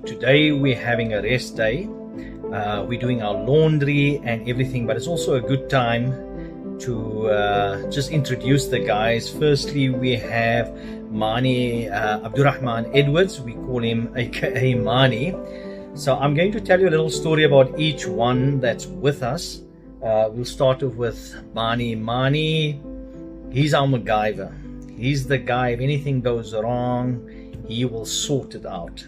today we're having a rest day. We're doing our laundry and everything, but it's also a good time to just introduce the guys. Firstly, we have Mani Abdurrahman Edwards. We call him aka Mani. So I'm going to tell you a little story about each one that's with us. We'll start off with Mani. Mani, he's our MacGyver. He's the guy, if anything goes wrong, he will sort it out.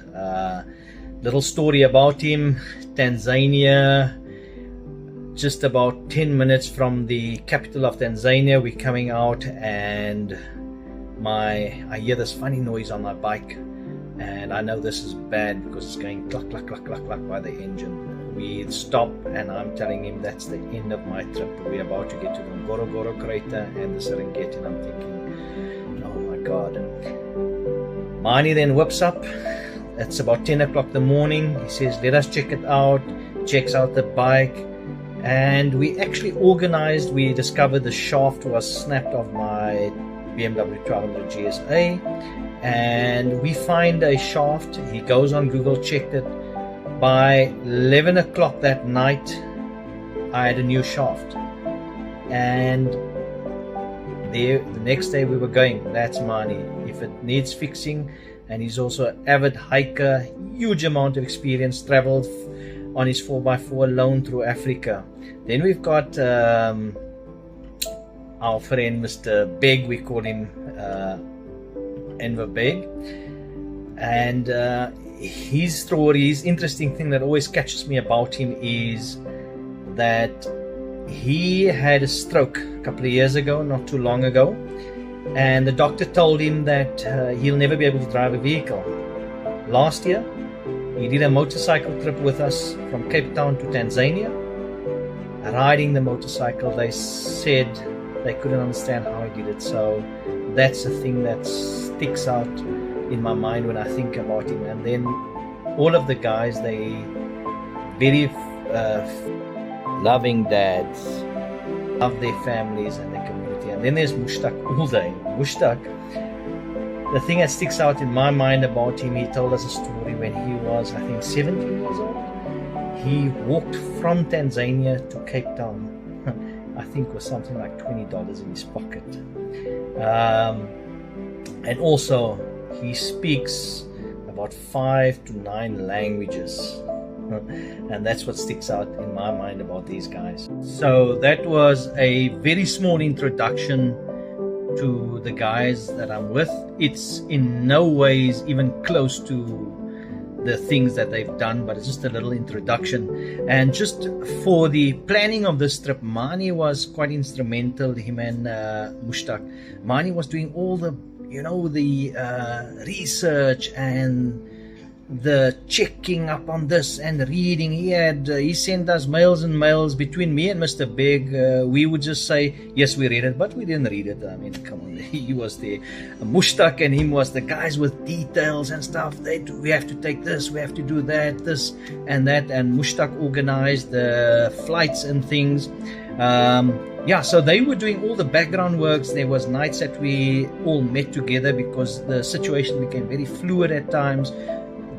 Little story about him: Tanzania, just about 10 minutes from the capital of Tanzania. We're coming out and I hear this funny noise on my bike, and I know this is bad because it's going cluck cluck cluck cluck cluck by the engine. We stop and I'm telling him that's the end of my trip. We're about to get to the Ngorongoro crater and the Serengeti, and I'm thinking, oh my god. Mani then whips up. It's about 10 o'clock in the morning. He says, let us check it out. Checks out the bike, and we actually organized. We discovered the shaft was snapped off my BMW 1200 GSA, and we find a shaft. He goes on Google, checked it. By 11 o'clock that night, I had a new shaft, and the next day we were going. That's Mani. If it needs fixing, and he's also an avid hiker, huge amount of experience, traveled on his 4x4 alone through Africa. Then we've got our friend Mr. Beg. We call him Enver Beg, and his story, his interesting thing that always catches me about him is that he had a stroke a couple of years ago, not too long ago, and the doctor told him that he'll never be able to drive a vehicle. Last year, he did a motorcycle trip with us from Cape Town to Tanzania. Riding the motorcycle, they said they couldn't understand how he did it. So that's the thing that sticks out in my mind when I think about him. And then all of the guys, they very loving dads, love their families and their community. And then there's Mushtaq Ulday. Mushtaq, the thing that sticks out in my mind about him, he told us a story when he was, I think, 17 years old. He walked from Tanzania to Cape Town, I think was something like $20 in his pocket. And also, he speaks about 5 to 9 languages. And that's what sticks out in my mind about these guys. So that was a very small introduction to the guys that I'm with. It's in no ways even close to the things that they've done, but it's just a little introduction. And just for the planning of this trip, Mani was quite instrumental, him and Mushtaq. Mani was doing all the research and the checking up on this and reading. He sent us mails and mails. Between me and Mr. Beg, we would just say, yes, we read it, but we didn't read it. I mean, come on, he was there. Mushtaq and him was the guys with details and stuff. We have to take this, we have to do that, this and that. And Mushtaq organized the flights and things. So they were doing all the background works. There was nights that we all met together because the situation became very fluid at times.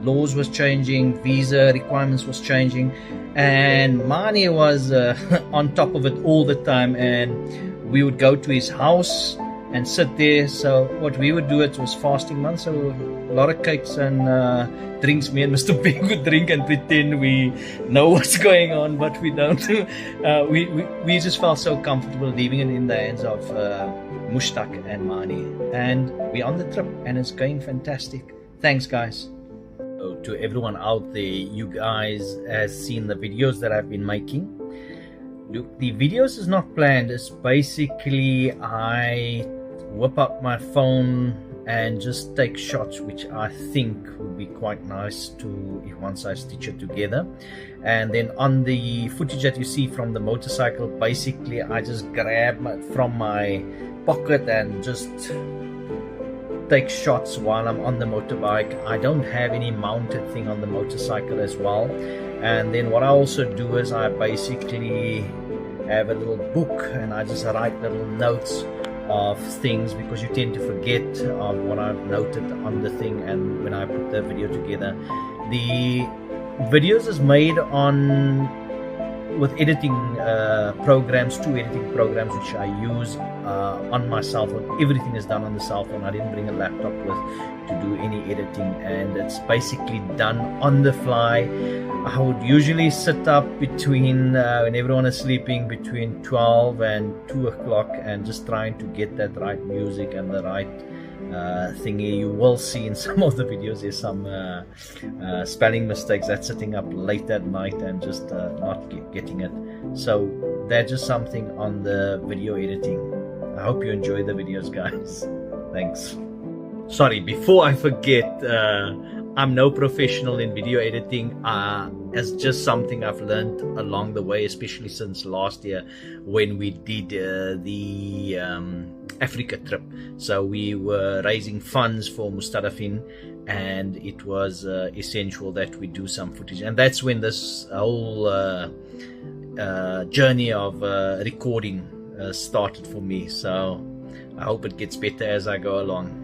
Laws was changing, visa requirements was changing, and Mani was on top of it all the time. And we would go to his house and sit there. So what we would do, it was fasting month, so a lot of cakes and drinks. Me and Mr. Big would drink and pretend we know what's going on, but we don't. We just felt so comfortable leaving it in the hands of Mushtaq and Mani, and we're on the trip and it's going fantastic. Thanks, guys. To everyone out there, you guys have seen the videos that I've been making. Look, the videos is not planned. It's basically I whip up my phone and just take shots, which I think would be quite nice once I stitch it together. And then on the footage that you see from the motorcycle, basically I just grab from my pocket and just take shots while I'm on the motorbike. I don't have any mounted thing on the motorcycle as well. And then what I also do is I basically have a little book and I just write little notes of things, because you tend to forget of what I've noted on the thing, and when I put the video together The videos is made on with editing programs, 2 editing programs which I use on my cell phone. Everything is done on the cell phone. I didn't bring a laptop with to do any editing, and it's basically done on the fly. I would usually sit up between when everyone is sleeping, between 12 and 2 o'clock, and just trying to get that right music and the right thingy. You will see in some of the videos there's some spelling mistakes. That's sitting up late at night and just not getting it. So that's just something on the video editing. I hope you enjoy the videos, guys. Thanks. Sorry, before I forget, I'm no professional in video editing. It's just something I've learned along the way, especially since last year when we did the Africa trip. So we were raising funds for Mustadafin, and it was essential that we do some footage. And that's when this whole journey of recording started for me. So I hope it gets better as I go along.